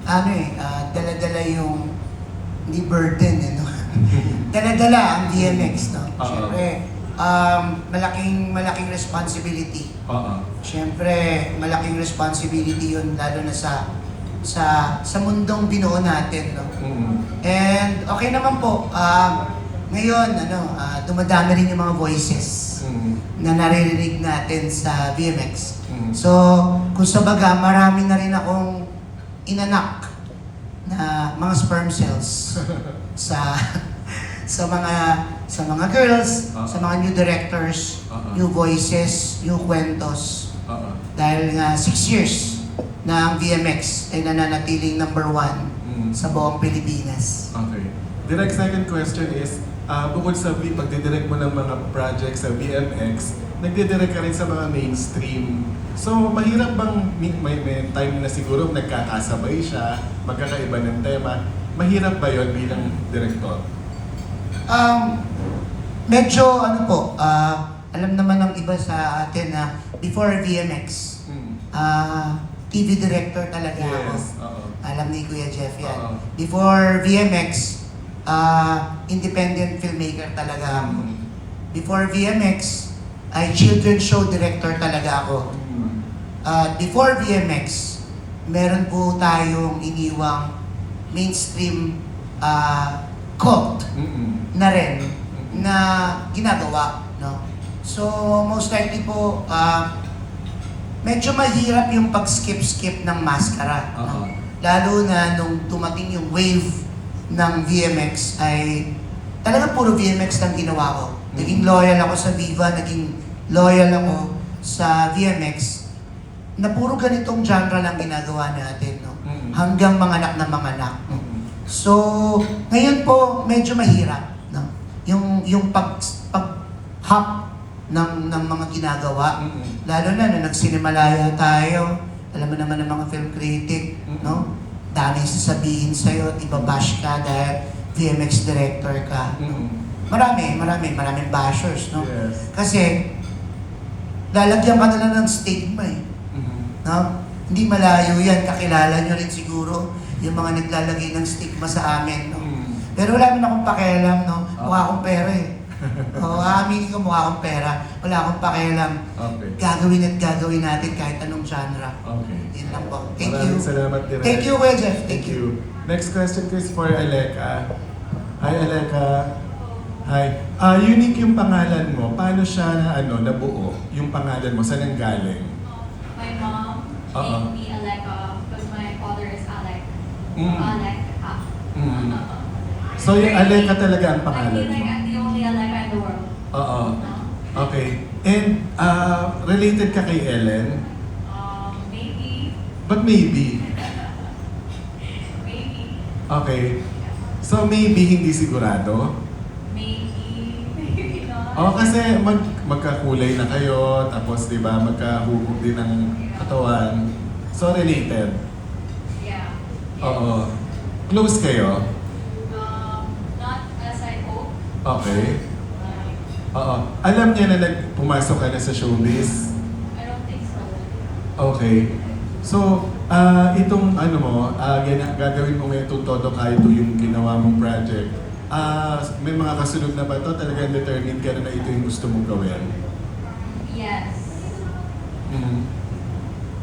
dala-dala yung, hindi burden, no? Dala-dala ang VMX, no? Siyempre, malaking responsibility. Siyempre, malaking responsibility yun, lalo na sa mundong binuo natin, no? And okay naman po, ngayon, dumadami rin yung mga voices na naririnig natin sa VMX. So, kung sa baga, marami na rin akong inanak na mga sperm cells sa mga girls, sa mga new directors, new voices, new kwentos. Dahil nga 6 years na ang VMX ay nananatiling #1 sa buong Pilipinas. Okay. Direct second question is, bukod sa pagdidirect mo ng mga projects sa VMX, nagdidirect ka rin sa mga mainstream. So, mahirap bang may time na siguro nagkakasabay siya, magkakaiba ng tema? Mahirap ba yun bilang director? Medyo alam naman ng iba sa atin na before VMX, TV director talaga ako. Alam ni Kuya Jeff yan. Before VMX, independent filmmaker talaga ako. Before VMX, ay children's show director talaga ako. Before VMX, meron po tayong iniwang mainstream cult na rin na ginagawa, no? So, most likely po, medyo mahirap yung pag-skip ng maskara. No? Lalo na nung tumating yung wave ng VMX ay talagang puro VMX lang ginawa ko. Naging loyal ako sa Viva, naging loyal ako sa VMX na puro ganitong genre lang ginagawa natin, no? Hanggang manganak na manganak. No? So, ngayon po, medyo mahirap, no? Yung pag-hop ng mga ginagawa. Lalo na nung nagsinemalaya tayo, alam mo naman ng mga film critic, no? Daming sasabihin sa'yo at ibabash ka dahil VMX director ka. Maraming bashers, no? Yes. Kasi, lalagyan ka na lang ng stigma, eh. No? Hindi malayo yan, kakilala nyo rin siguro yung mga naglalagay ng stigma sa amin, no? Pero wala naman akong pakialam, no? Mukha akong pera, eh. Aaminin ko mukha akong pera. Wala akong pakialam. Okay. Gagawin natin kahit anong genre. Okay. Yun lang po. Thank you. Maraming salamat, Direk. Thank you, Kuya Jeff. Thank you. Next question is for Aleka. Hi, Aleka. Hi. Unique yung pangalan mo. Paano siya nabuo? Yung pangalan mo, saan ang galing? My mom named me Aleka because my father is Alec. Alec. So yung Aleka talaga ang pangalan I feel like mo? I'm the only Aleka in the world. Okay. And related ka kay Ellen? Maybe. But maybe. Maybe. Okay. So maybe hindi sigurado? Maybe not. Kasi magkakulay na kayo, tapos di ba magkahubog din ng katawan. So related? Yeah. Oo. Close kayo? Not as I hope. Okay. Oo. Alam niya na pumasok ka na sa showbiz? I don't think so. Okay. So, itong gagawin mo ngayon itong todo kahit yung ginawa mong project, may mga kasunod na ba ito? Talagang determined ka na ito yung gusto mong gawin? Yes.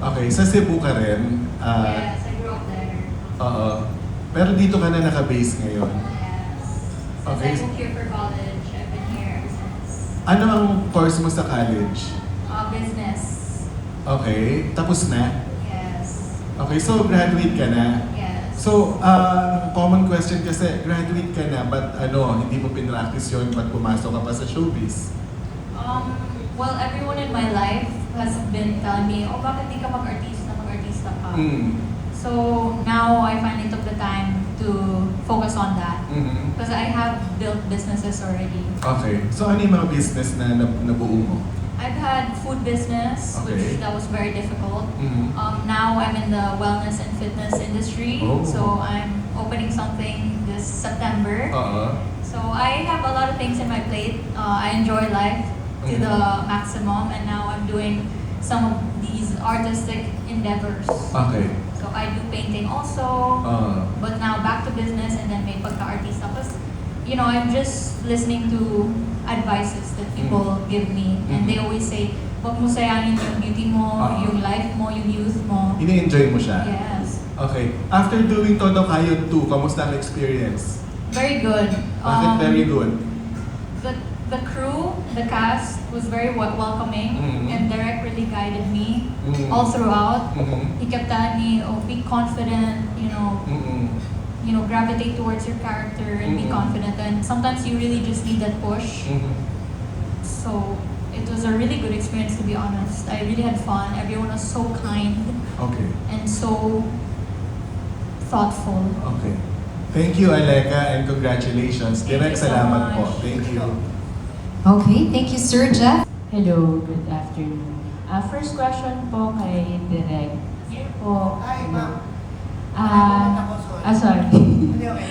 Okay. Sa Cebu ka rin? Yes, I grew up there. Oo. Pero dito ka na naka-base ngayon? Yes. Since Okay. I moved here for college, I've been here ever since. Ano ang course mo sa college? Business. Okay. Tapos na? Yes. Okay. So, graduate ka na? Yes. So, common question kasi, graduate ka na, but hindi mo pinractice yun, but pumasok ka pa sa showbiz? Well, everyone in my life has been telling me, bakit di ka mag-artista ka? So, now I finally took the time to focus on that. Because I have built businesses already. Okay. So, ano yung mga business na nabuo mo? I've had food business, Okay. which that was very difficult. Now I'm in the wellness and fitness industry, Oh. so I'm opening something this September. So I have a lot of things in my plate. I enjoy life to the maximum, and now I'm doing some of these artistic endeavors. Okay. So So I do painting also, but now back to business and then may pagka-artista. Tapos, you know, I'm just listening to advices that people give me. And they always say, huwag mo sayangin yung beauty mo, yung life mo, yung youth mo. Ini-enjoy mo siya? Yes. Okay. After doing Todo Kayod 2, kamusta ang experience? Very good. Bakit very good? The crew, the cast was very welcoming, and Derek really guided me all throughout. He kept telling me, "Oh, be confident. You know, gravitate towards your character and be confident." And sometimes you really just need that push. So it was a really good experience, to be honest. I really had fun. Everyone was so kind and so thoughtful. Okay. Thank you, Aleka, and congratulations. Thank Direk, you so salamat po. much. Thank you. Okay, thank you, Sir Jeff. Hello, good afternoon. First question po kay Direk. Here po. Hi, ma'am. Sorry. Hindi, okay.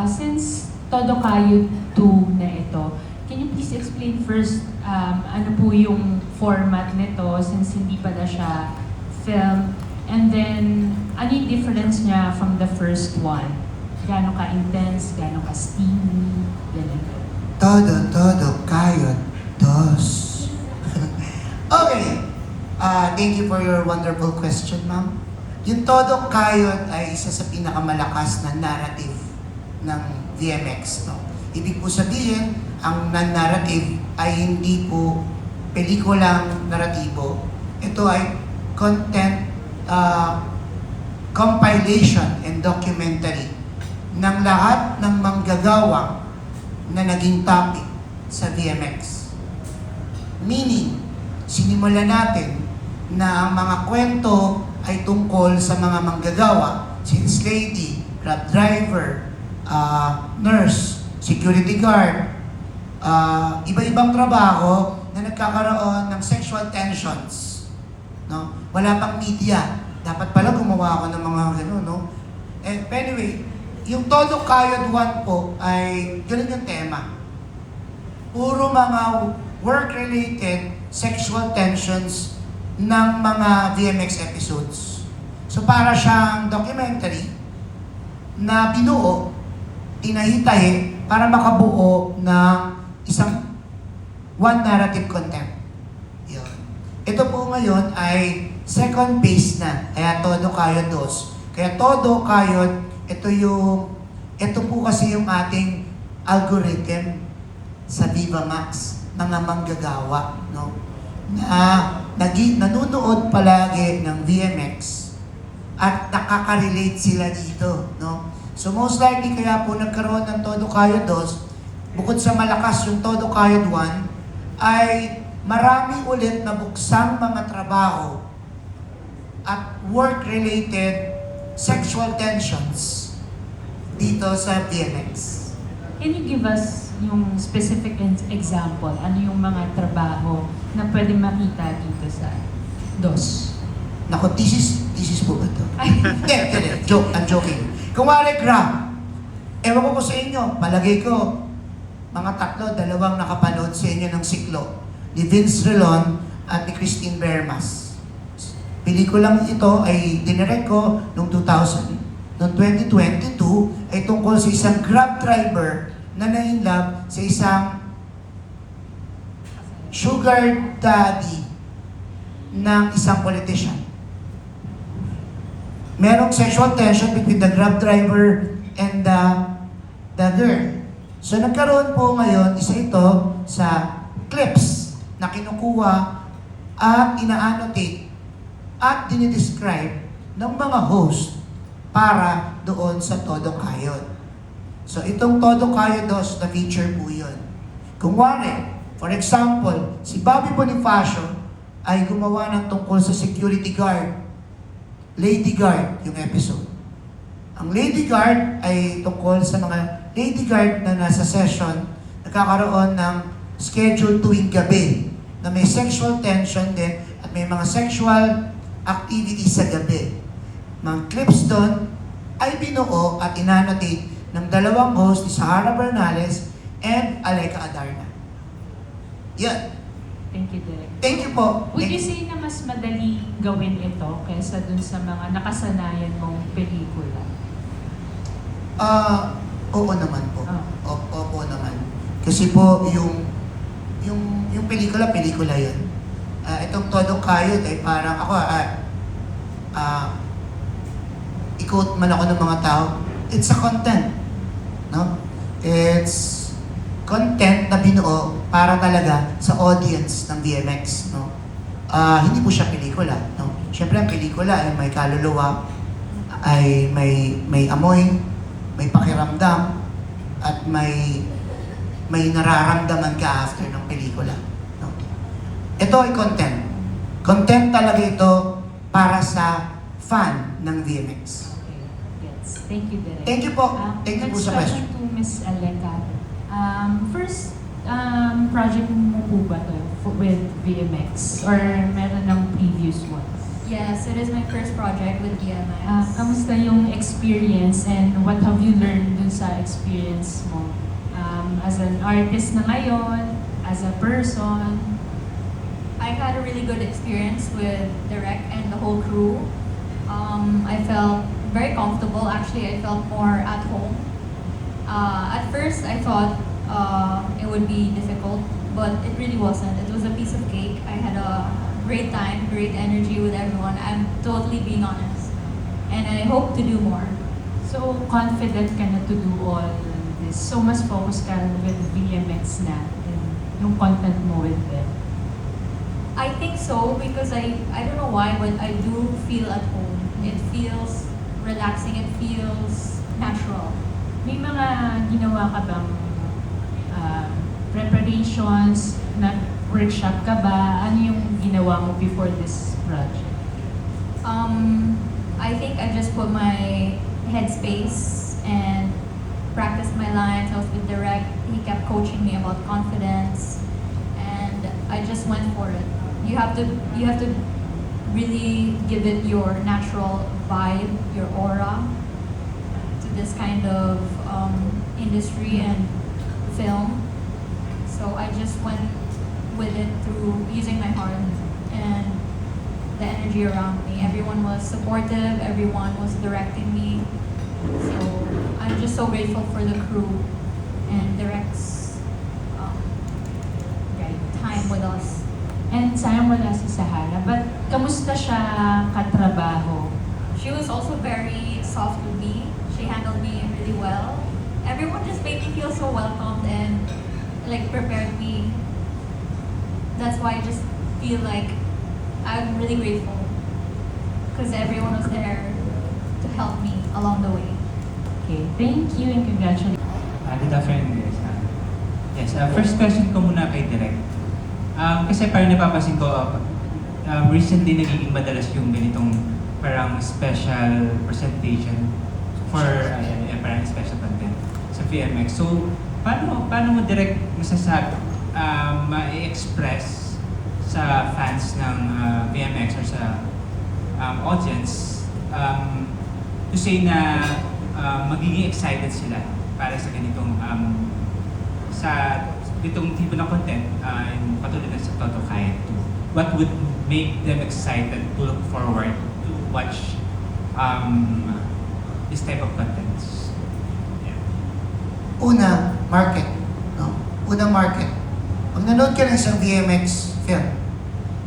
Since Todo Kayod 2 na ito, can you please explain first ano po yung format nito since hindi pa na siya film? And then, ano yung difference niya from the first one? Gaano ka-intense, gaano ka-steamy, ganun. Todo Kayod 2. Okay. Thank you for your wonderful question, ma'am. Yung Todo Kayod ay isa sa pinakamalakas na narrative ng VMX. No? Ibig po sabihin, ang non-narrative ay hindi po pelikulang naratibo. Ito ay content compilation and documentary ng lahat ng manggagawang na naging topic sa VMX. Meaning, sinimula natin na ang mga kwento ay tungkol sa mga manggagawa, sales lady, grab driver, nurse, security guard, iba-ibang trabaho na nagkakaroon ng sexual tensions. No? Wala pang media. Dapat pala gumawa ako ng mga gano'n, no? Anyway, yung Todo Kayod 1 po ay ganun yung tema. Puro mga work-related sexual tensions ng mga VMX episodes. So para siyang documentary na binuo, tinahitahi para makabuo ng isang one narrative content. Yun. Ito po ngayon ay second phase na, kaya Todo Kayod 2. Kaya Todo Kayod, ito po kasi yung ating algorithm sa Viva Max, mga manggagawa, no? Na nanonood palagi ng VMX at nakaka-relate sila dito, no? So most likely kaya po nagkaroon ng Todo Kayod 2, bukod sa malakas yung Todo Kayod 1, ay marami ulit na buksang mga trabaho at work-related sexual tensions dito sa VMX. Can you give us yung specific example? Ano yung mga trabaho na pwede makita dito sa DOS? Nako, thesis po ba ito? Hindi. Joke, I'm joking. Kung wala Grab, ewan ko sa inyo, palagay ko, mga tatlo, dalawang nakapanood sa inyo ng Siklo, ni Vince Relon at ni Christine Bermas. Pelikulang ito ay dinirect ko noong 2000. Noong 2022 ay tungkol sa isang Grab driver na na-inlove sa isang sugar daddy ng isang politician. Merong sexual tension between the Grab driver and the girl. So nagkaroon po ngayon, isa ito sa clips na kinukuha at ina-annotate at dinidescribe ng mga host para doon sa Todo Kayod. So itong Todo Kayod 2 na feature po yun. Kung wari, for example, si Bobby Bonifacio ay gumawa ng tungkol sa security guard, lady guard yung episode. Ang lady guard ay tungkol sa mga lady guard na nasa session, nagkakaroon ng schedule tuwing gabi na may sexual tension din at may mga sexual activities sa gabi. Mga clips doon ay binuo at inannotate ng dalawang host ni Sahara Bernales and Aleka Adarna. Yan. Thank you, Direk. Thank you po. Would you Thank- say na mas madali gawin ito kaysa dun sa mga nakasanayan mong pelikula? Oo naman po. Ah. Opo naman. Kasi po yung pelikula yun. Itong Todo Kayod ay parang ako i-quote man ako ng mga tao, it's a content. No? It's content na binuo para talaga sa audience ng BMX. No? Hindi po siya pelikula. No? Siyempre ang pelikula ay may kaluluwa, ay may amoy, may pakiramdam, at may nararamdaman ka after ng pelikula. No? Ito ay content. Content talaga ito para sa fan ng VMX. Okay, gets. Thank you, Direk. Thank you po. Thank you po Next sa question. question to Ms. Aleka. First, project mo po ba to with VMX? Or meron ng previous ones? Yes, it is my first project with DMX. Kamusta yung experience and what have you learned dun sa experience mo? As an artist na ngayon, as a person, I had a really good experience with Direct and the whole crew. I felt very comfortable. Actually, I felt more at home. At first, I thought it would be difficult, but it really wasn't. It was a piece of cake. I had a great time, great energy with everyone. I'm totally being honest. And I hope to do more. so confident ka na to do all this. So mas focus ka with VMX na and yung content mo with them. I think so because I don't know why, but I do feel at home. It feels relaxing. It feels natural. May mga ginawa ka bang preparations, nag-workshop ka ba? Ano yung ginawa mo before this project? I think I just put my headspace and practiced my lines. I was with Direct. He kept coaching me about confidence, and I just went for it. You have to really give it your natural vibe, your aura to this kind of industry and film. So I just went with it through using my heart and the energy around me. Everyone was supportive, everyone was directing me. So I'm just so grateful for the crew and Direct's time with us. And sayang wala si Sahara, but kamusta siya katrabaho? She was also very soft with me. She handled me really well. Everyone just made me feel so welcomed and like prepared me. That's why I just feel like I'm really grateful because everyone was there to help me along the way. Okay, thank you and congratulations. Good afternoon, guys. Yes, first question ko muna kay Direk. Kasi parang napapansin ko, recently nagiging madalas yung ganitong parang special presentation for parang special content sa VMX. So, paano mo direct masasabi, ma-express sa fans ng VMX or sa audience to say na magiging excited sila para sa ganitong itong tipo ng content, yung patulad na sa Todo Kayod 2. What would make them excited to look forward to watch this type of contents? Yeah. Una, market. No? Una, market. Pag nanood ka ng isang VMX film,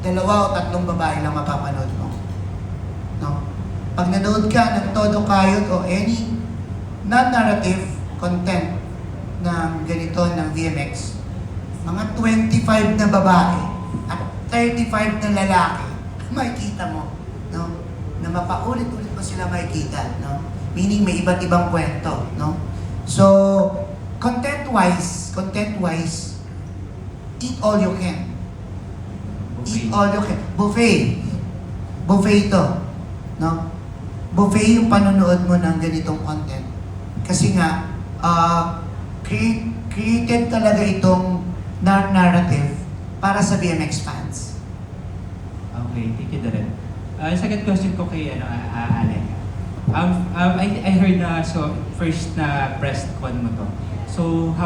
2 o 3 babae lang mapapanood mo. No? Pag nanood ka ng Todo Kayod o any non-narrative content ng ganito ng VMX, mga 25 na babae at 35 na lalaki, makikita mo, no? Na mapaulit-ulit mo sila makikita, no? Meaning may iba't ibang kwento, no? So, content-wise, eat all you can. Eat all you can. Buffet. Buffet ito, no? Buffet yung panonood mo ng ganitong content. Kasi nga, created talaga itong narrative para sa BMX fans. Okay, thank you, Darren. Second question ko kay Alec. I heard na first na press con mo to. So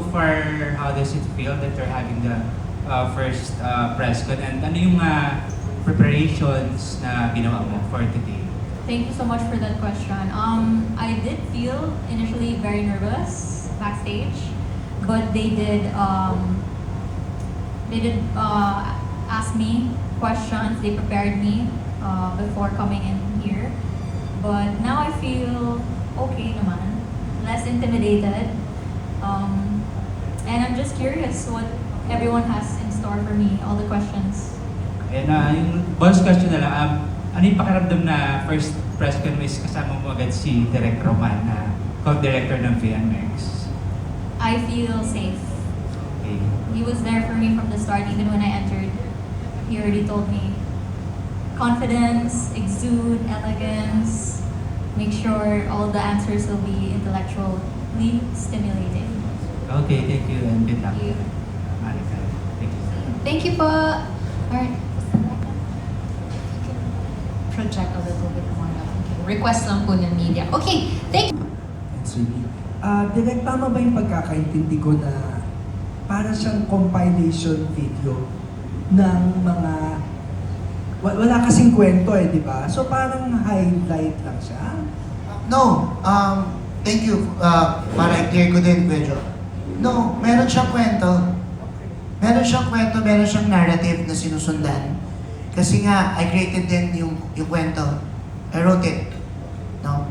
far, how does it feel that you're having the first press con, and ano yung preparations na ginawa mo for today? Thank you so much for that question. I did feel initially very nervous backstage, but they did ask me questions. They prepared me before coming in here, but now I feel okay naman, less intimidated, and I'm just curious what everyone has in store for me. All the questions. And yung bonus question na lang, ano yung pakiramdam na first press con is kasama mo agad si Direk Roman na co-director ng VMX? I feel safe. Okay. He was there for me from the start, even when I entered. He already told me, confidence, exude, elegance, make sure all the answers will be intellectually stimulating. Okay, thank you and good luck. Thank you. Marika. Thank you. Thank you po. Alright. Project a little bit more. Okay. Request lang po ng media. Okay, thank you. It's really, direct, tama ba yung pagkakaintindi ko na para siyang compilation video ng mga wala kasing kwento di ba? So parang highlight lang siya. No, thank you. Para i-clear ko din, Pedro. No, meron siyang kwento. Meron siyang kwento, meron siyang narrative na sinusundan. Kasi nga, I created din yung kwento. I wrote it. No?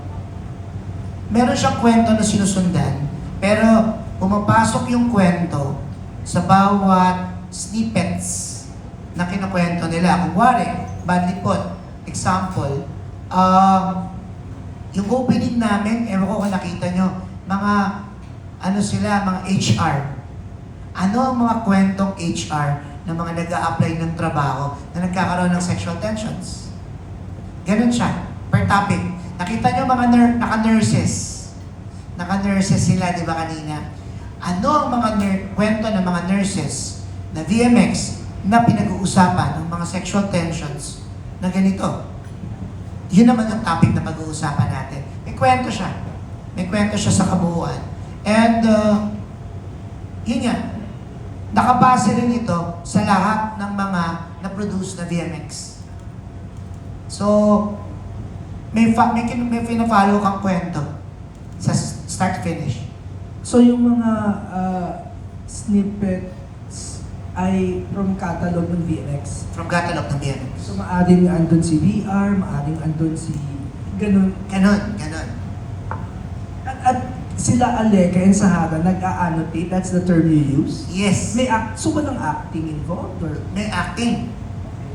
Meron siyang kwento na sinusundan, pero pumapasok yung kwento sa bawat snippets na kinukwento nila. Kung wari, badly put, example, yung opening namin, ewan ko kung nakita nyo, mga, ano sila, mga HR. Ano ang mga kwentong HR ng mga nag-a-apply ng trabaho na nagkakaroon ng sexual tensions? Ganun siya, per topic. Nakita nyo mga naka-nurses. Naka-nurses sila, di ba kanina? Ano ang mga kwento ng mga nurses na VMX na pinag-uusapan ng mga sexual tensions na ganito? Yun naman ang topic na pag-uusapan natin. May kwento siya. May kwento siya sa kabuuan. And, yun nga, nakabase rin ito sa lahat ng mga na-produce na VMX. So, may pina-follow kang kwento sa start finish. So yung mga snippets ay from catalog ng VMX. From catalog ng VMX. So maaring andun si VR, maaring andun si ganun. Ganon. At sila Aleka and Sahara nag-a-annotate, that's the term you use? Yes. So walang acting involved or? May acting.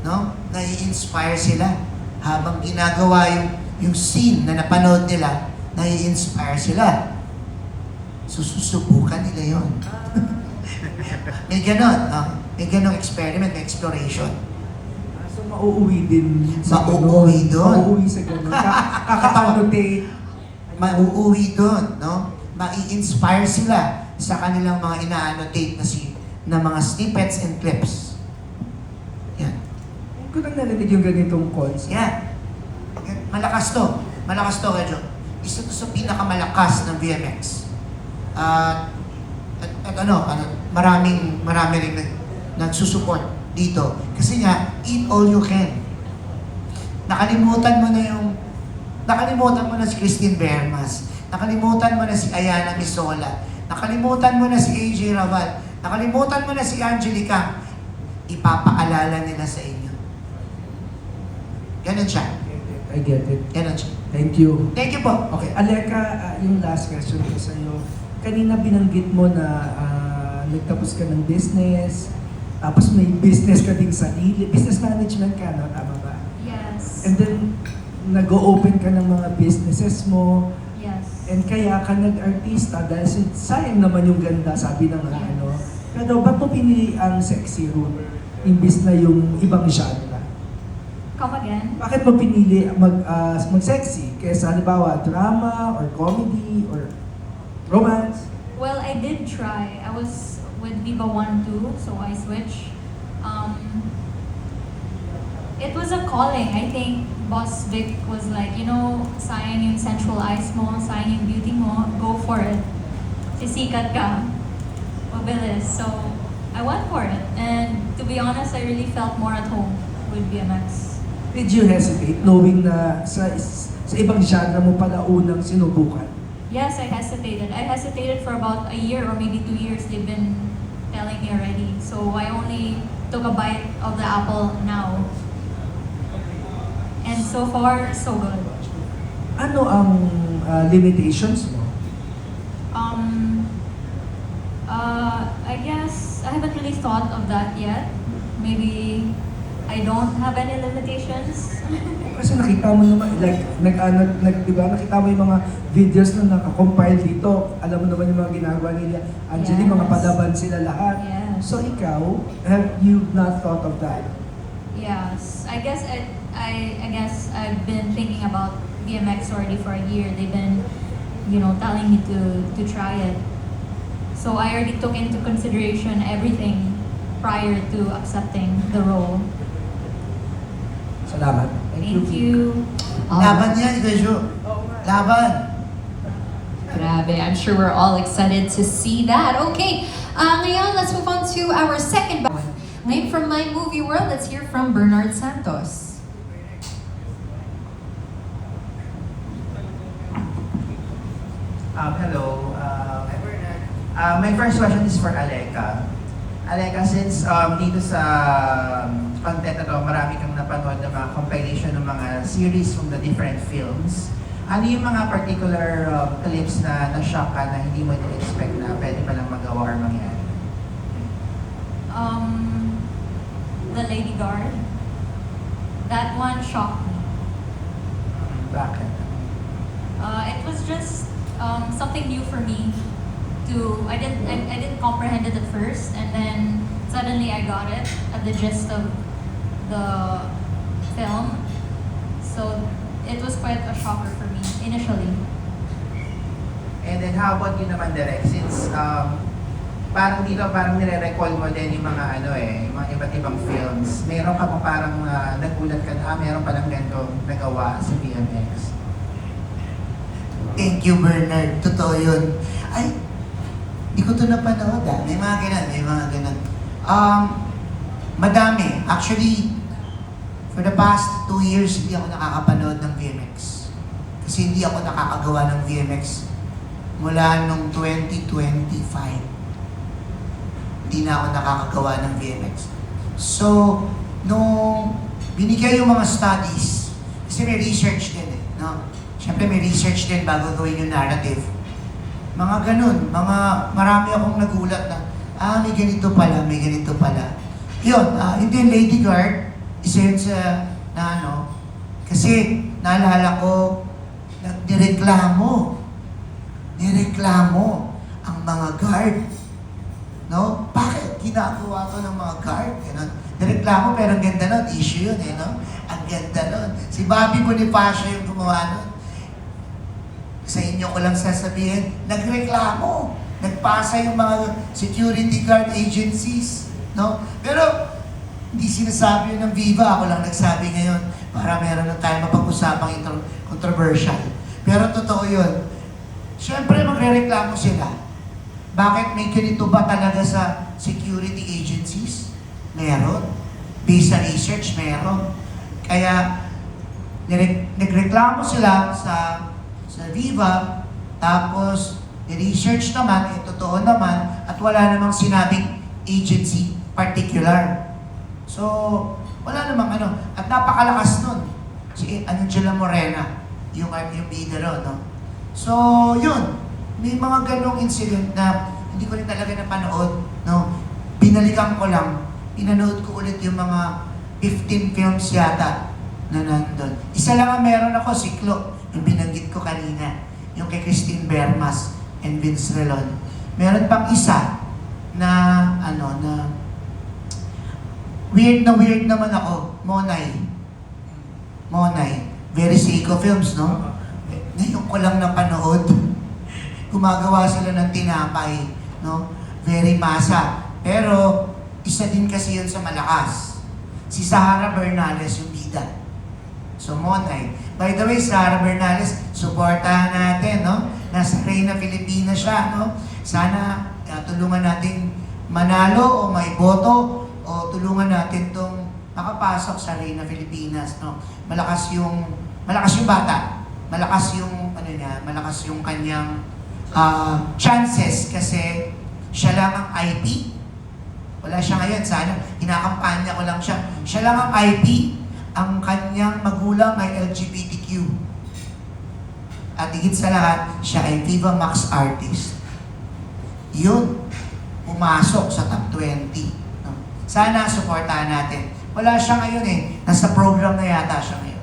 No? Nai-inspire sila. Habang ginagawa yung scene na napanood nila, nai-inspire sila. Susubukan nila yon. May ganon. May ganong experiment, may exploration. So mauuwi din sa Mauuwi doon. Mauuwi sa ganun. Kaka-annotate. Mauuwi doon, no? Mai-inspire sila sa kanilang mga ina-annotate na mga snippets and clips. Yan. Hindi ko nang narinig yung ganitong concept. Yan. Malakas to. Malakas to, Kedyo. Isa to sa pinakamalakas ng VMX. At marami rin nagsusupport dito. Kasi nga, eat all you can. Nakalimutan mo na si Christine Bermas. Nakalimutan mo na si Ayana Misola. Nakalimutan mo na si AJ Raval. Nakalimutan mo na si Angelica. Ipapaalala nila sa inyo. Ganon siya. I get it. Ganon siya. Thank you. Thank you po. Okay, Aleka, yung last question ko sa iyo. Kanina binanggit mo na nagtapos ka ng business, tapos may business ka din sarili. Business management ka, no? Tama ba? Yes. And then, nag-o-open ka ng mga businesses mo. Yes. And kaya ka nag-artista dahil sayang naman yung ganda, sabi ng Yes. ano. Pero ba't mo pinili ang sexy route imbis na yung ibang genre? Come again? Bakit mo pinili mag-sexy kaysa halimbawa drama or comedy or romance? Well, I did try. I was with Viva One too, so I switched. It was a calling. I think Boss Vic was like, sayang yung sensual eyes mo, sayang yung beauty mo, go for it. Sisikat ka. Mabilis. So, I went for it. And to be honest, I really felt more at home with BMX. Did you hesitate knowing na sa ibang genre mo pala unang sinubukan? Yes, I hesitated. I hesitated for about a year or maybe 2 years. They've been telling me already. So I only took a bite of the apple now. And so far, so good. Ano ang limitations mo? I guess I haven't really thought of that yet. Maybe I don't have any limitations. Kasi nakita mo naman, like, di ba, nakita mo yung mga videos na nakakompile dito. Alam mo naman yung mga ginagawa nila. Angeli, Yes. mga palaban sila lahat. Yes. So ikaw, have you not thought of that? Yes, I guess I've been thinking about BMX already for a year. They've been, telling me to try it. So I already took into consideration everything prior to accepting the role. Salamat. Thank you. Laban yan, Kuya Jo. Laban. Grabe, I'm sure we're all excited to see that. Okay, ngayon, let's move on to our second one. Ngayon from My Movie World, let's hear from Bernard Santos. Hello. My first question is for Aleka. Aleka, since dito sa content na to, marami kang napanood ng mga compilation ng mga series from the different films, ano yung mga particular clips na na-shock ka na hindi mo expect na pwede palang magawa or mangyari? The Lady Guard. That one shocked me. Bakit? It was just something new for me. I didn't comprehend it at first, and then suddenly I got it at the gist of the film. So it was quite a shocker for me initially. And then how about you naman, Derek? Since parang dito, parang nire-recall mo din yung mga yung mga iba't ibang films. Meron ka pa parang nagulat ka na, meron palang ganito nagawa sa BMX. Thank you, Bernard. Totoo yun. Ay, di ko ito napanood ah. May mga ganun. Madami. Actually, for the past 2 years, hindi ako nakakapanood ng VMX. Kasi hindi ako nakakagawa ng VMX mula nung 2025. Hindi na ako nakakagawa ng VMX. So, nung binigay yung mga studies, kasi may research din no? Siyempre may research din bago gawin yung narrative. Mga ganun, marami akong nagulat na, may ganito pala, may ganito pala. Yun, hindi Lady Guard, isa yun sa, kasi naalala ko, nireklamo ang mga guard. No? Bakit ginagawa to ng mga guard? Ganun. Nireklamo pero ang ganda nun, issue yun no? Ang ganda nun. Si Bobby Bonifacio yung gumawa nun. Sa inyo ko lang sasabihin, nagreklamo. Nagpasa yung mga security guard agencies. No? Pero, hindi sinasabi yun ng Viva. Ako lang nagsabi ngayon para meron na tayo mapag-usapang controversial. Pero totoo yun. Siyempre, magre-reklamo sila. Bakit may ganito ba talaga sa security agencies? Meron. Based sa research, meron. Kaya, nagreklamo sila sa Viva, tapos ni-research naman, totoo naman, at wala namang sinabing agency particular. So, wala namang at napakalakas nun. Si Angela Morena, yung bida ron, no? So, yun. May mga ganong incident na hindi ko rin talaga napanood, no? Binalikan ko lang, pinanood ko ulit yung mga 15 films yata na nandun. Isa lang ang meron ako, Siklo, yung binanggit ko kanina, yung kay Christine Bermas and Vince Relon. Meron pang isa na, weird naman ako, Monay. Very Seiko Films, no? Ngayon ko lang napanood. Gumagawa sila ng tinapay, no? Very masa. Pero, isa din kasi yun sa malakas. Si Sara Bernales yung bida. So, Monay. By the way, Sara Bernales, supportahan natin, no? Nasa Reyna, Pilipinas siya, no? Sana tulungan natin manalo o may boto o tulungan natin tong makapasok sa Reyna Filipinas, no? Malakas yung bata. Malakas yung malakas yung kanyang chances kasi siya lang ang IP. Wala siya ngayon, sana kinakampanya ko lang siya. Siya lang ang IP, ang kanyang magulang ay LGBTQ. At higit sa lahat, siya ay Viva Max artist. Yun, pumasok sa top 20. No? Sana supportahan natin. Wala siya ngayon eh. Nasa program na yata siya ngayon.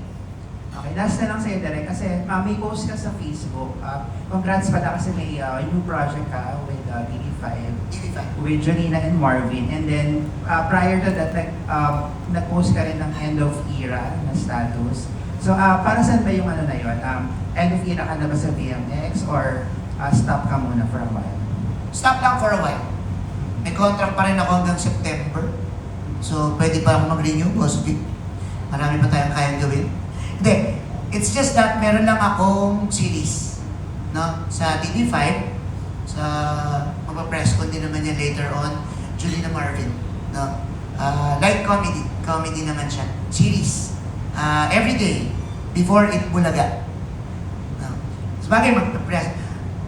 Okay, last na lang sa'yo, Derek, kasi may post ka sa Facebook. Congrats pala kasi may new project ka with TV5. With Janina and Marvin. And then, prior to that, nag-post ka rin ng end of era na status. So, para saan ba yung ano na yun? End of era ka na ba sa VMX or stop ka muna for a while? Stop lang for a while. May contract pa rin ako hanggang September. So, pwede pa ako mag-renew, boss Vic. Marami pa tayong kayang gawin. Hindi. It's just that meron lang akong series, no? Sa TV5, sa magpa-press con din naman yan later on, Julie na Marvin, no? Light comedy. Comedy naman siya. Series. Every day, before it bulaga. No? Sabagay magpa-press.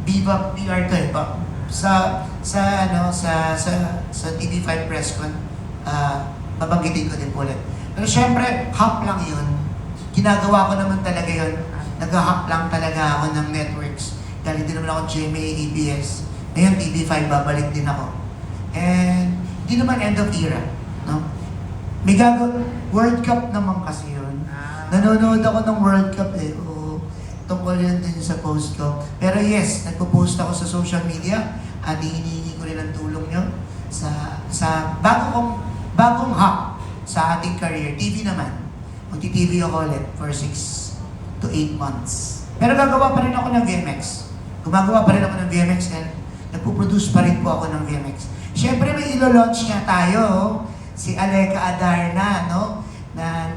Viva PR to eh. Sa TV5 press con, babanggitin ko din po ulit. Pero syempre, hap lang yun. Ginagawa ko naman talaga yun. Nag-hap lang talaga ako ng networks. Dahil hindi naman ako GMA, ABS. Ngayon, TV5, babalik din ako. And, hindi naman end of era. No? May World Cup naman kasi yun. Nanonood ako ng World Cup eh. O, tungkol yun din sa post ko. Pero yes, nagpo-post ako sa social media at hinihingi ko rin ang tulong nyo sa bagong hap sa ating career. TV naman. Magti-TV ako ulit for 6 to 8 months. Pero gagawa pa rin ako ng VMX. Gumagawa pa rin ako ng VMX and nagpo-produce pa rin po ako ng VMX. Siyempre may ilo-launch niya tayo, si Aleka Adarna, no? Na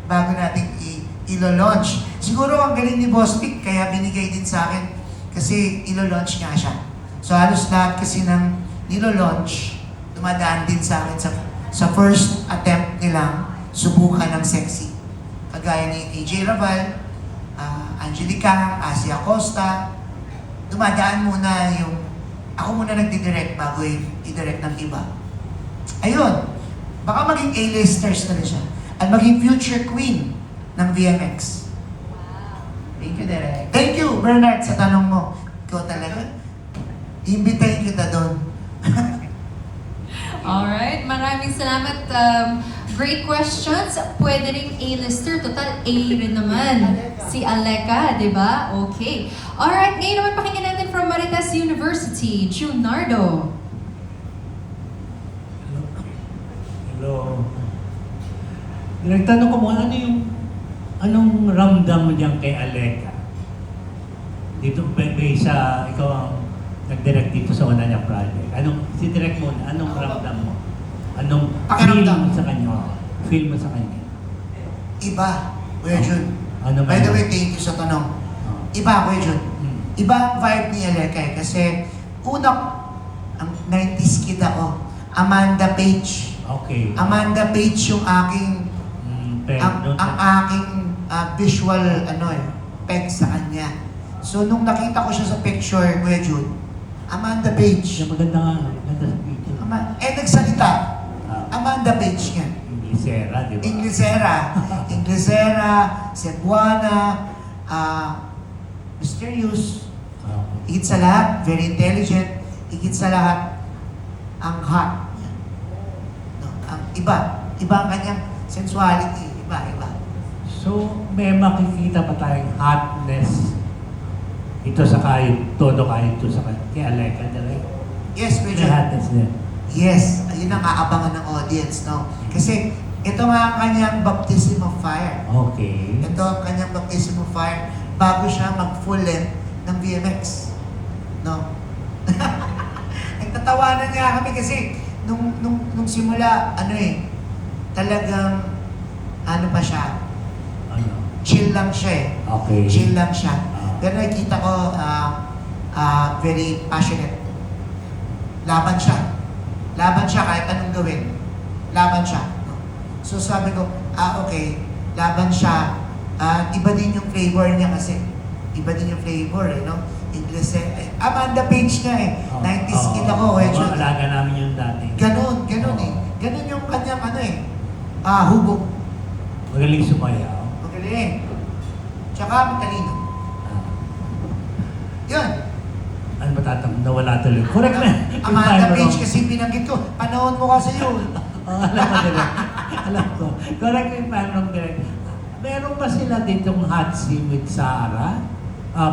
bago natin ilo-launch. Siguro ang galing ni Boss Vic, kaya binigay din sa akin kasi ilo-launch nga siya. So halos lahat kasi ng nilo-launch, dumadaan din sa akin sa first attempt nilang subukan ng sexy. Kagaya ni AJ Raval, Angelica, Asia Costa, dumadaan muna yung, ako muna nagdidirect bago i-direct ng iba. Ayun, baka maging A-listers na rin siya. At maging future queen ng VMX. Thank you, Derek. Thank you, Bernard, sa tanong mo. Ikaw talaga, imbitahin kita doon. Alright, maraming salamat. Great questions. Pwede rin A-lister. Total, A rin naman. Si Aleka, di ba? Okay. Alright, ngayon naman pakinggan natin from Marites University, Junardo. Hello. Nagtanong ko mo, anong ramdam mo diyan kay Aleka? Dito, sa ikaw ang nag-direct dito sa una niyang project. Si direct mo, anong ramdam mo? Anong feel mo sa kanya? Feel mo sa kanya? Iba, Kuya Jun. Ano By the way, thank you sa tanong. Iba, Kuya Jun. Iba ang vibe ni Aleka eh. Kasi, ang 90s kid ako. Amanda Page. Okay. Amanda Page yung aking ang aking visual peg sa kanya. So nung nakita ko siya sa picture, Kuya Jun, Amanda Page. Maganda nga, maganda sa picture. Nagsalita. Amanda Page nga. Inglesera, di ba? Inglesera, Cebuana, mysterious. Higit sa lahat, very intelligent. Higit sa lahat, ang hot. No, ang iba. Iba ang kanyang sensuality. Iba. So, may makikita pa tayong hotness ito sa todo kayo ito sa kay Aleka, direct. Yes, May Kuya Jun. hotness niya. Yes, ayun ang aabangan ng audience, no? Kasi ito nga ang kanyang baptism of fire. Okay. Ito ang kanyang baptism of fire bago siya mag-full length ng VMX. No? Nagtatawanan nga kami kasi nung simula, talagang, pa siya, chill lang siya eh. Okay. Chill lang siya. Pero nakikita ko, very passionate. Laban siya. Laban siya kahit anong gawin. Laban siya. No? So sabi ko, okay, laban siya. Iba din yung flavor niya kasi. Iba din yung flavor no? English Amanda Page nga 90s kid ako. Alaga namin yung dati. Ganon eh. Ganon yung kanyang hubog. Magaling sumayaw. Magaling. Tsaka matalino. Yun. Ano matatang nawala tuloy? Correct na. Amanda Page kasi binanggit ko. Panahon mo kasi yun. Alam ko direct. Alam ko. Correct yung panong direct. Meron ba sila ditong hot seat with Sarah?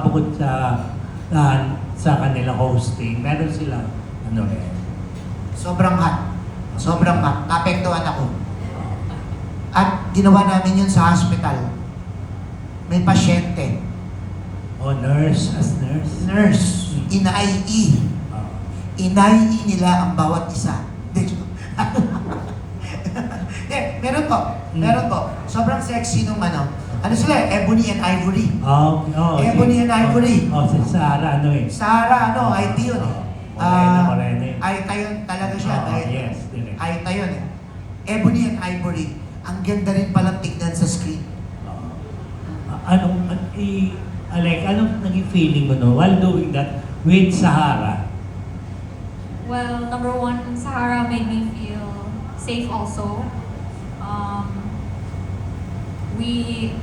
Bukod sa kanila hosting, meron sila rin? Sobrang hot. Sobrang hot. Apektuhan ako. At ginawa namin yun sa hospital. May pasyente. Nurse, as nurse? Nurse. Inai-i. Inai-i nila ang bawat isa. Meron po. Meron po. Sobrang sexy nung ano sila, Ebony and Ivory. Ebony and Ivory. Si Sarah, Sarah, IT yun Morena. Aita yun talaga siya. Yes, direct. Aita yun Ebony and Ivory. Ang ganda rin palang tignan sa screen. Alec, anong naging feeling mo while doing that with Sahara? Well, number one, Sahara made me feel safe also. We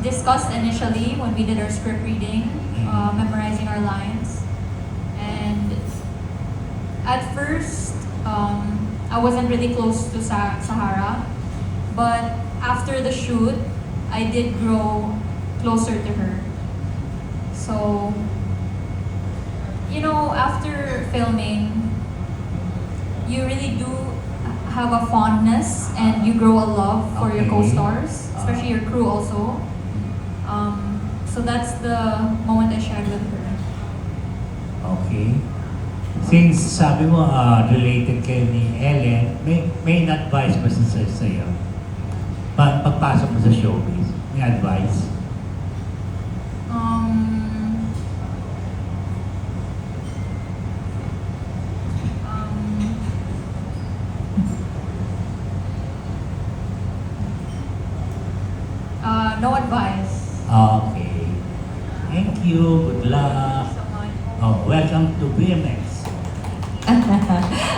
discussed initially when we did our script reading, memorizing our lines. And at first, I wasn't really close to Sahara. But after the shoot, I did grow closer to her. So, after filming, you really do have a fondness and you grow a love for your co-stars, especially your crew also. So that's the moment I shared with her. Okay. Since sabi mo related kayo ni Ellen, may advice ba siya sa'yo? Pagpasok mo sa showbiz, may advice? No advice. Okay. Thank you. Good luck. Thank you so much. Welcome to BMX.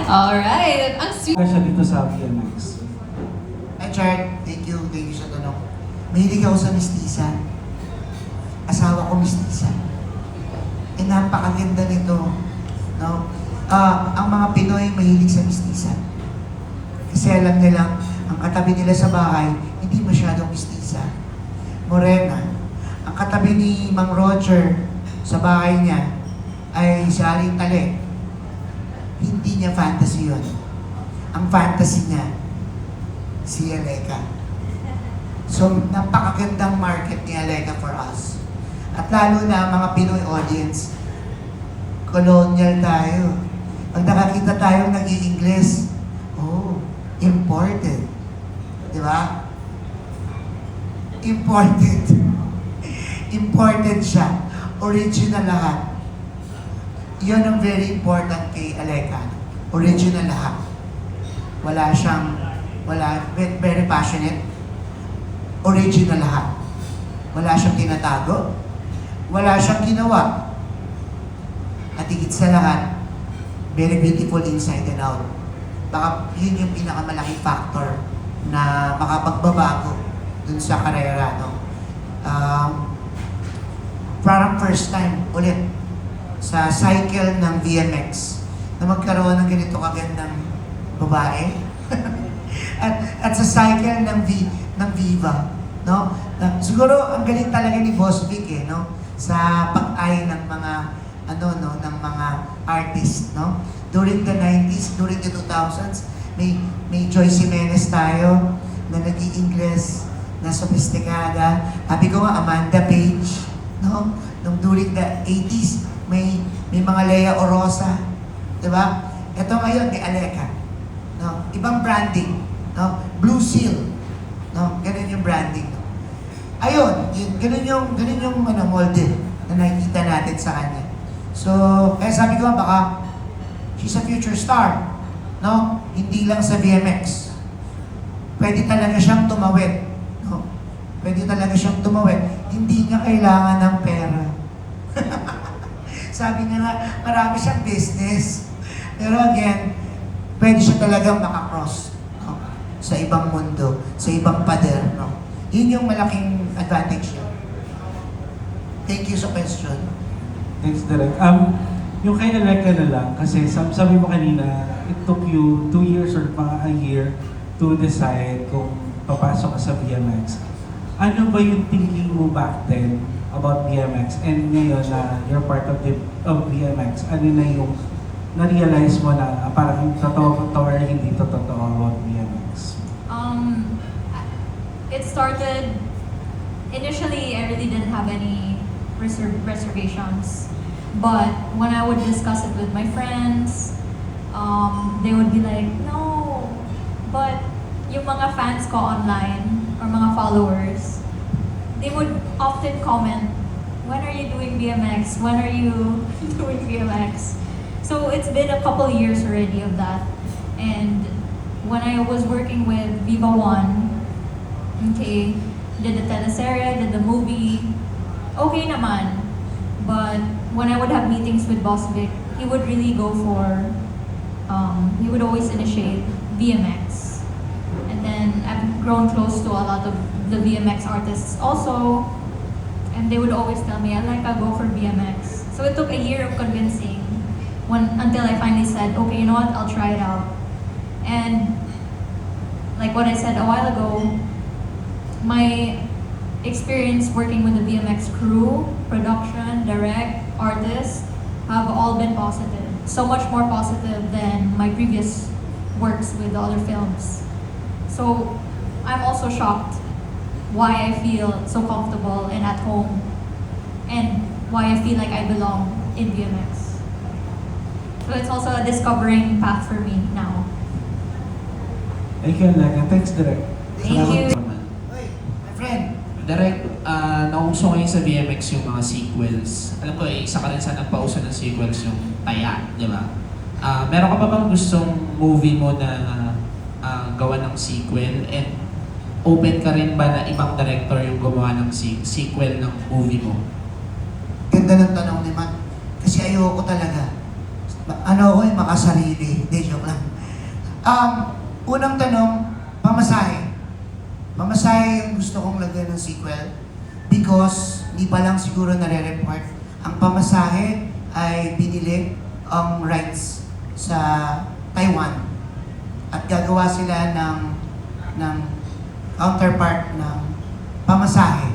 Alright. Ang sweet. Siya dito sa BMX. Chard, thank you sa tanong. Mahilig ako sa mistisa. Asawa ko mistisa. Napakaganda nito. No? Ang mga Pinoy mahilig sa mistisa. Kasi alam nila, ang katabi nila sa bahay, hindi masyadong mistisa. Morena. Ang katabi ni Mang Roger sa bahay niya ay si Aling Tale. Hindi niya fantasy yun. Ang fantasy niya, si Aleka. So, napakagandang market ni Aleka for us. At lalo na mga Pinoy audience, colonial tayo. Pag nakakita tayo nag-i-English, imported. Di ba? Imported. Imported siya. Original lahat. Yun ang very important kay Aleka. Original lahat. Very passionate. Original lahat. Wala siyang tinatago. Wala siyang ginawa. At higit sa lahat, very beautiful inside and out. Baka yun yung pinakamalaking factor na makapagbabago dun sa karera, no? Parang first time ulit sa cycle ng VMX na magkaroon ng ganito kagandang babae. at sa cycle ng Viva, no? Siguro ang galing talaga ni Boss Vic no? Sa pag-ay ng mga ng mga artists, no? During the 90s, during the 2000s, may Joyce Jimenez tayo na nag-i-Ingles, na sophisticada. Sabi ko nga, Amanda Page, no? Nung during the 80s, may mga Lea Orosa, di ba? Ito ngayon, kay Aleka, no? Ibang branding, no? Blue Seal, no? Ganun yung branding. No? Ayun, ganun yung molde na nakikita natin sa kanya. So, kaya sabi ko baka she's a future star. No? Hindi lang sa BMX. Pwede talaga siyang tumawid. No? Pwede talaga siyang tumawid. Hindi niya kailangan ng pera. Sabi niya nga, marami siyang business. Pero again, pwede siya talagang makakross, no? Sa ibang mundo, sa ibang pader. No? Yun yung malaking advantage niya. Thank you sa question. Thanks, Direk. Yung kay Aleka na lang, kasi sabi mo kanina, it took you 2 years or mga a year to decide kung papasok ka sa BMX. Ano ba yung thinking mo back then about BMX? And ngayon na you're part of BMX, ano na yung na-realize mo na parang totoo or hindi to totoo about BMX? It started, initially I really didn't have any reservations. But when I would discuss it with my friends, they would be like, no, but yung mga fans ko online, or mga followers, they would often comment, when are you doing BMX? When are you doing BMX? So it's been a couple years already of that. And when I was working with Viva One, okay, did the teleserye, did the movie, okay naman. But when I would have meetings with Boss Vic, he would really go for, he would always initiate BMX. And then I've grown close to a lot of the BMX artists also. And they would always tell me, I like, I'll go for BMX. So it took a year of convincing until I finally said, okay, you know what, I'll try it out. And like what I said a while ago, my experience working with the BMX crew, production, direct, artists, have all been positive. So much more positive than my previous works with the other films. So I'm also shocked why I feel so comfortable and at home, and why I feel like I belong in BMX. So it's also a discovering path for me now. Thank you, Aleka. Thanks, Direk. Thank you. Hey, my friend. Direk, nauso ngayon sa BMX yung mga sequels. Alam ko, isa ka rin sa nagpauso ng sequels yung Taya, di ba? Meron ka pa bang gustong movie mo na gawa ng sequel? And open ka rin ba na ibang director yung gumawa ng sequel ng movie mo? Ganda ng tanong ni Matt. Kasi ayoko talaga. Ano ako makasarili. Hindi, joke lang. Unang tanong, pamasahe. Pamasahe yung gusto kong lagyan ng sequel because hindi pa lang siguro nare-report. Ang pamasahe ay binili ang rights sa Taiwan at gagawa sila ng counterpart ng pamasahe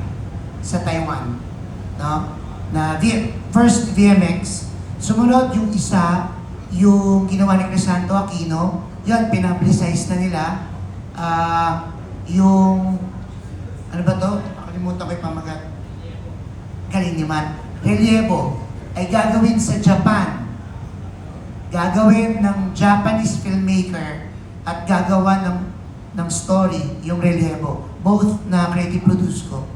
sa Taiwan. No? Na first VMX, sumunod yung isa, yung ginawa ni Crisanto Aquino, yun, pinapublicize na nila. Yung, ano ba to? Nakalimutan ko yung pamagat. Galing ni Matt. Relievo ay gagawin sa Japan. Gagawin ng Japanese filmmaker at gagawa ng story, yung Relievo. Both na creative produce ko.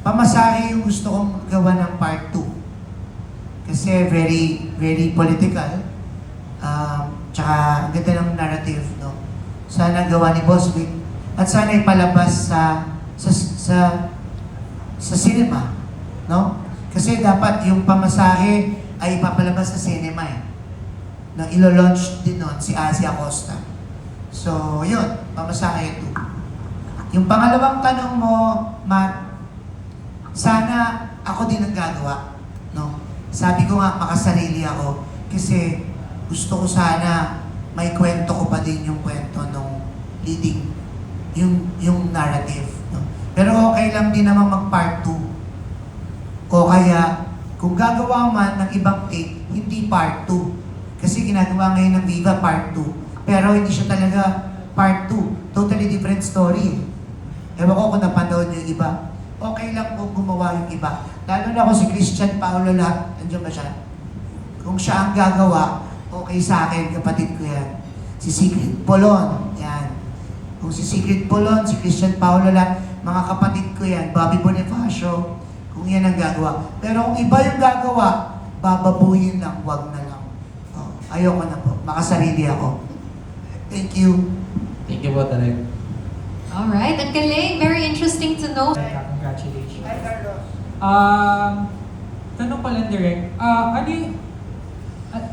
Pamasahe yung gusto kong gawa ng part 2. Kasi very, very political. Tsaka ang ganda ng narrative, no? Sana gawa ni Boss Vic. At sana ipalabas sa cinema, no? Kasi dapat yung pamasahe ay ipapalabas sa cinema eh. Na ilo-launch din nun si Asia Costa. So, yun, pamasahe 2. Yung pangalawang tanong mo, Matt, sana ako din ang gagawa, no? Sabi ko nga, makasarili ako kasi gusto ko sana may kwento ko pa din yung kwento nung leading, yung narrative, no? Pero okay lang din naman mag-part 2. O kaya, kung gagawa man ng ibang take, hindi part 2. Kasi ginagawa ngayon ng Viva part 2. Pero hindi siya talaga part 2. Totally different story. Ewan ko kung napanood yung iba. Okay lang kung gumawa yung iba. Lalo na kung si Christian Paolo lahat, nandiyan ba siya? Kung siya ang gagawa, okay sa akin, kapatid ko yan. Si Sigrid Polon, yan. Kung si Sigrid Polon, si Christian Paolo lahat, mga kapatid ko yan. Bobby Bonifacio, kung yan ang gagawa. Pero kung iba yung gagawa, bababuyin lang, wag na lang. Oh. Ayoko na po. Makasarili ako. Thank you. Thank you po, Direk. Alright, ang galing. Very interesting to know. Congratulations. Hi, Carlos. Tanong ko lang direct, ano yung,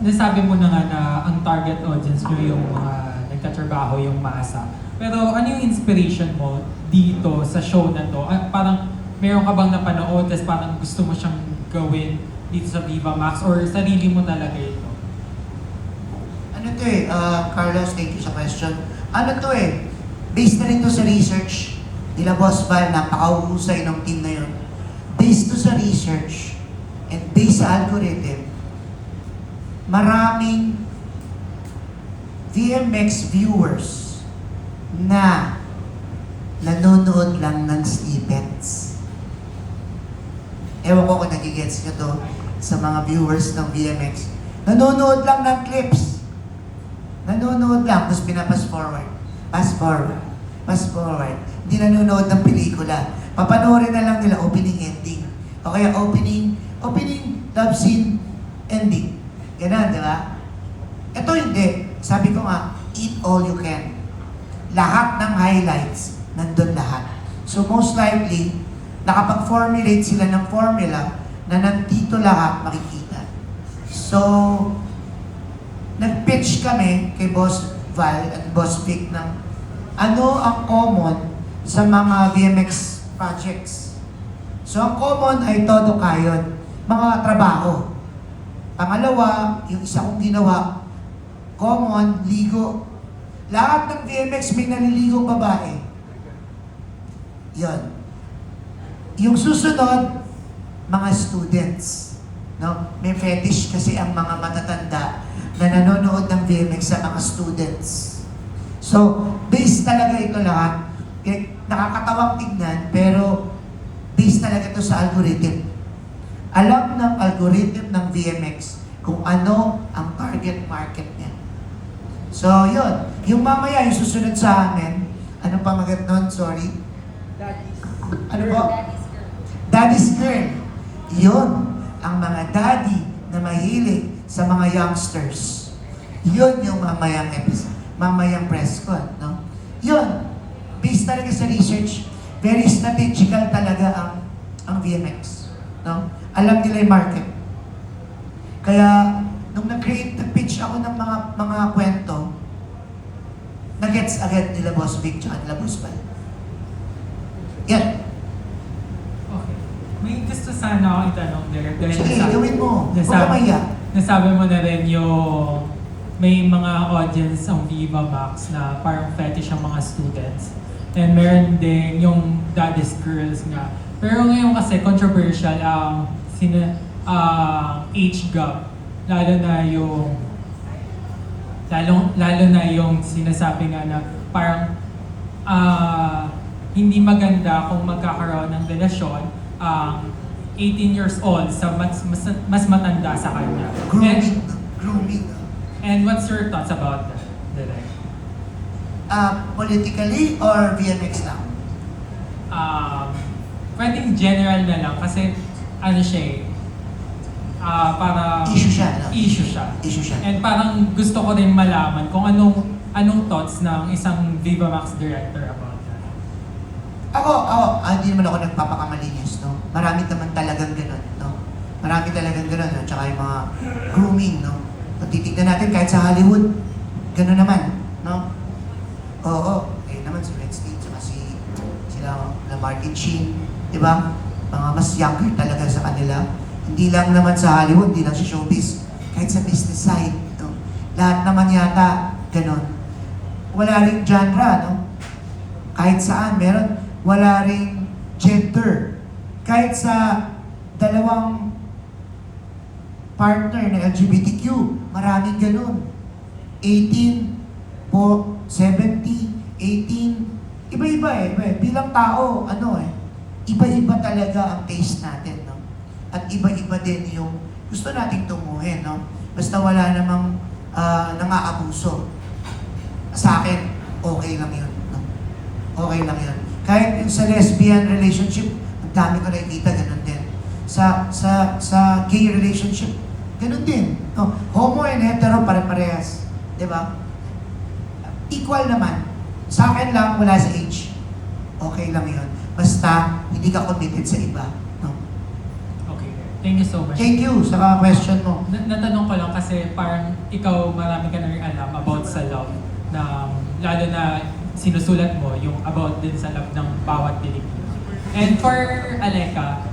nasabi mo na nga na ang target audience nyo yung mga nagtatrabaho, yung masa. Pero ano yung inspiration mo dito sa show na to? Parang meron ka bang napanood, tapos parang gusto mo siyang gawin dito sa Viva Max or sarili mo talaga ito? Ano to Carlos, thank you sa question. Ano to based na rin to sa research nila Boss Val, napakahusay ng team na yun. Based to sa research and based sa algorithm, maraming VMX viewers na nanonood lang ng snippets. Ewan ko kung nagigets nyo to sa mga viewers ng VMX. Nanonood lang ng clips. Nanonood lang, tapos pinapass forward. Pass forward. Pass forward. Hindi nanonood ng pelikula. Papanoorin na lang nila opening ending. O kaya opening love scene ending. Ganun, di ba? Ito hindi. Sabi ko nga, eat all you can. Lahat ng highlights, nandun lahat. So most likely, nakapag-formulate sila ng formula na nandito lahat makikita. So, nag-pitch kami kay Boss Val at Boss Vic ng ano ang common sa mga VMX projects. So, ang common ay todo kayod, mga trabaho. Pangalawa, yung isa kong ginawa, common, ligo. Lahat ng VMX may naliligo babae. Yon. Yung susunod, mga students. No? May fetish kasi ang mga matatanda na nanonood ng VMX sa mga students. So, based talaga ito lahat. Nakakatawang tignan, pero based talaga ito sa algorithm. Alam ng algorithm ng VMX kung ano ang target market niya. So, yun. Yung mamaya, yung susunod sa amin, anong pamagat nun? Sorry. Ano po? Daddy's Girl. Yun. Ang mga daddy na mahilig sa mga youngsters. Yun yung mamayang episode, mamayang press con, no? Yun. Based talaga sa research, very strategical talaga ang VMX, no? Alam nila yung market. Kaya, nung nag-pitch ako ng mga kwento, nag-gets agad nila Boss Vic at nila Boss Val. Yan. Okay. May gusto sana ako itanong direct. Sige, gawin mo. Huwag ka maya. Nasabi mo na rin yung may mga audience ang Viva Max na parang fetish ang mga students. And meron din yung Daddy's Girls nga. Pero ngayon kasi controversial ang age gap. Lalo na yung sinasabi nga na parang hindi maganda kung magkakaroon ng relasyon ang 18 years old sa mas matanda sa kanya. Grooming. And what's your thoughts about that, Direk? Politically or VMX lang? Pwedeng general na lang kasi ano siya para Issue siya, no? Issue siya. Issue siya. And parang gusto ko rin malaman kung anong thoughts ng isang Viva Max director about that. Ako, hindi naman ako nagpapakamalinis, no? Marami naman talagang ganun, no? Marami talagang ganun, no? Tsaka yung mga grooming, no? Kung titignan natin kahit sa Hollywood, ganun naman, no? Oo, naman si Wednesday, tsaka sila Martin Sheen, di ba? Mga mas younger talaga sa kanila. Hindi lang naman sa Hollywood, hindi lang sa showbiz, kahit sa business side, no? Lahat naman yata, ganun. Wala ring genre, no? Kahit saan, meron. Wala ring gender. Kahit sa dalawang partner na LGBTQ, maraming ganun. 18, 70, 18, iba-iba iba. Bilang tao, iba-iba talaga ang taste natin, no? At iba-iba din yung gusto nating tunguhin, no? Basta wala namang nang-aabuso. Sa akin, okay lang yun, no? Okay lang yun. Kahit yung sa lesbian relationship, ang dami ko nakikita ganun din. Sa gay relationship, Ganun din. No? Homo and hetero pare-parehas. Di ba? Equal naman. Sa akin lang, wala sa age. Okay lang yun. Basta, hindi ka committed sa iba. No? Okay. Thank you so much. Thank you sa question mo. Natanong ko lang kasi parang ikaw marami ka na rin alam about sa love na lalo na sinusulat mo yung about din sa love ng bawat Pilipino. And for Aleka,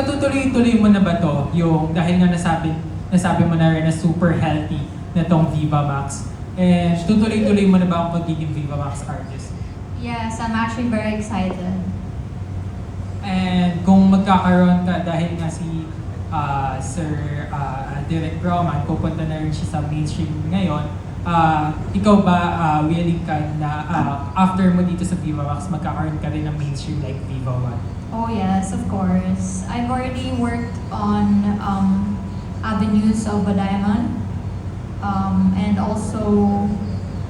tutuloy-tuloy mo na ba to yung dahil nga nasabi mo na rin na super healthy na tong Viva Max. And tutuloy-tuloy mo na ba ang pagiging Viva Max artist? Yes, I'm actually very excited. And kung magkakaroon ka dahil nga si Sir Derek Roman, pupunta na rin siya sa mainstream ngayon, ikaw ba willing ka na after mo dito sa Viva Max, magkakaroon ka rin ng mainstream like Viva One? Oh yes, of course. I've already worked on Avenues of a Diamond, and also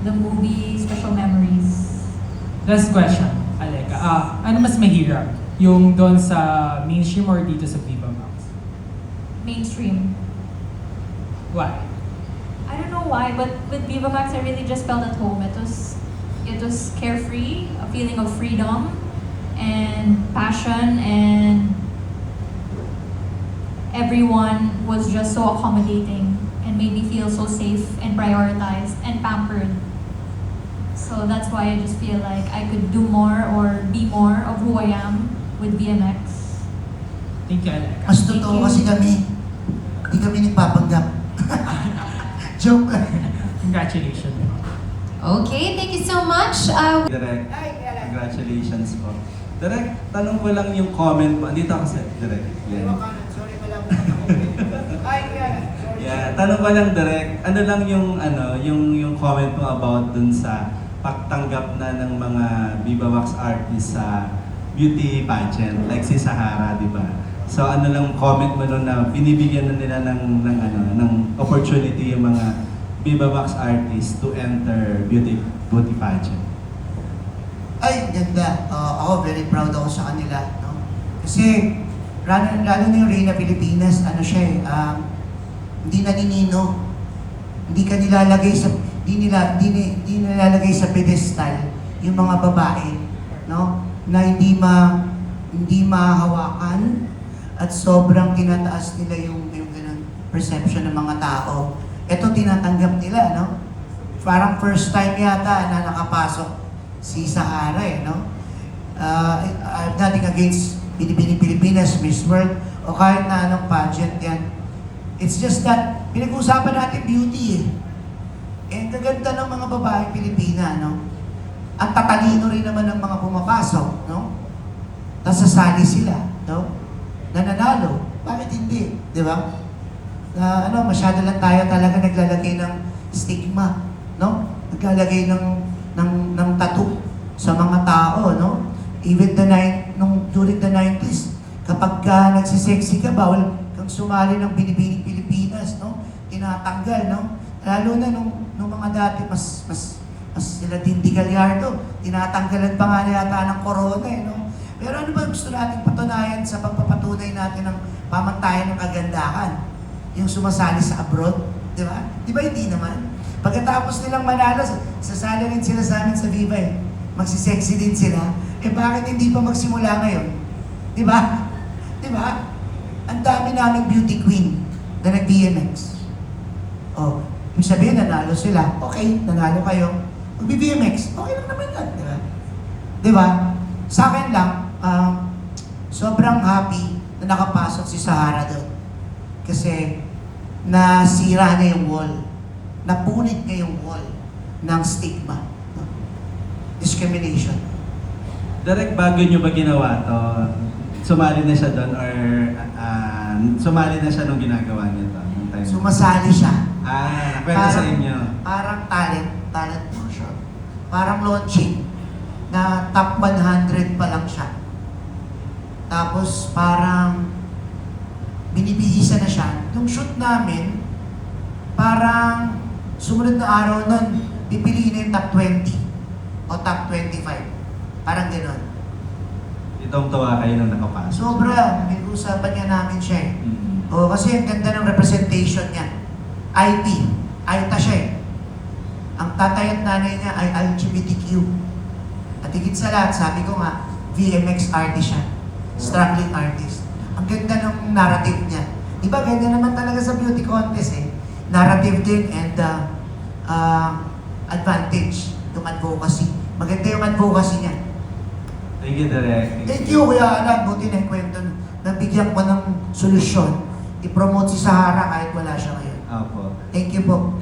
the movie Special Memories. Last question, Aleka. Ano mas mahirap? Yung doon sa mainstream or dito sa Viva Max? Mainstream. Why? I don't know why, but with Viva Max, I really just felt at home. It was carefree, a feeling of freedom and passion, and everyone was just so accommodating and made me feel so safe and prioritized and pampered. So that's why I just feel like I could do more or be more of who I am with BMX. Thank you, Aleka. Mas totoo kasi kami. Hindi kami nagpapanggap. Joke lang. Congratulations. Okay, thank you so much. Direk, congratulations po. Direk, tanong ko lang yung comment mo. Andito ako sa Direk. Yan. Yeah, tanong ko lang Direk, ano lang yung comment mo about dun sa pagtanggap na ng mga Viva Max artists sa beauty pageant like si Sahara, di ba? So ano lang comment mo nun na binibigyan na nila ng opportunity yung mga Viva Max artists to enter beauty pageant? Ay, ganda. Ako, very proud ako sa kanila. No? Kasi, lalo na yung Reyna Pilipinas, ano siya eh, hindi naninino. Hindi ka nilalagay sa, hindi nilalagay sa pedestal yung mga babae, no? Na hindi mahawakan at sobrang tinataas nila yung ganun perception ng mga tao. Ito tinatanggap nila, no? Parang first time yata na nakapasok si Sahara eh, no? I'm nothing against Pilipinas, Miss World, o kahit na anong pageant yan. It's just that, pinag-uusapan natin beauty eh. And kaganda ng mga babaeng Pilipina, no? At tatalino rin naman ng mga pumapasok, no? Tapos sasali sila, no? Nananalo. Bakit hindi? Di ba? Masyado lang tayo talaga naglalagay ng stigma, no? Naglalagay ng tattoo sa mga tao, no? Even during the 90s, kapag nagsisexy ka, bawal kang sumali ng Binibining Pilipinas, no? Tinatanggal, no? Lalo na nung mga dati, mas sila Dindy Gallardo, tinatanggalan pa nga yata ng corona, eh, no? Pero ano ba gusto natin patunayan sa pagpapatunay natin ng pamantayan ng kagandahan? Yung sumasali sa abroad, di ba? Di ba hindi naman? Pagkatapos nilang manalo, sasali rin sila sa amin sa Viva eh. Magsisexy din sila. Eh bakit hindi pa magsimula ngayon? Di ba? Di ba? Ang dami naming beauty queen na nag-BMX. Oh, ibig sabihin, nanalo sila. Okay, nanalo kayo. Mag-BMX, okay lang naman yan. Di ba? Di ba? Sa akin lang, sobrang happy na nakapasok si Sahara doon. Kasi nasira na yung wall. Napunit na yung wall ng stigma. No? Discrimination. Direk, bago nyo ba ginawa to, sumali na siya doon or sumali na siya nung ginagawa niya to? Sumasali siya. Pwede sa inyo. Parang talent workshop. Parang launching na top 100 pa lang siya. Tapos parang binibihisa na siya. Yung shoot namin, parang sumunod na araw nun, pipiliin na yung top 20 o top 25. Parang gano'n. Itong tawa kayo nung nakapasok. Sobra. Pinag-usapan niya namin siya eh. Oo, kasi ang ganda ng representation niya. IT. AITA siya eh. Ang tatay at nanay niya ay LGBTQ. At higit sa lahat, sabi ko nga, VMX artist siya. Struggling artist. Ang ganda ng narrative niya. Diba, ganda naman talaga sa beauty contest eh. Narrative din and advantage, yung advocacy. Maganda yung advocacy niya. Thank you, Direk. Thank you, Kuya Alan. Buti na yung kwento. Nabigyan ko ng solusyon. I-promote si Sahara kahit wala siya ngayon. Opo. Thank you po.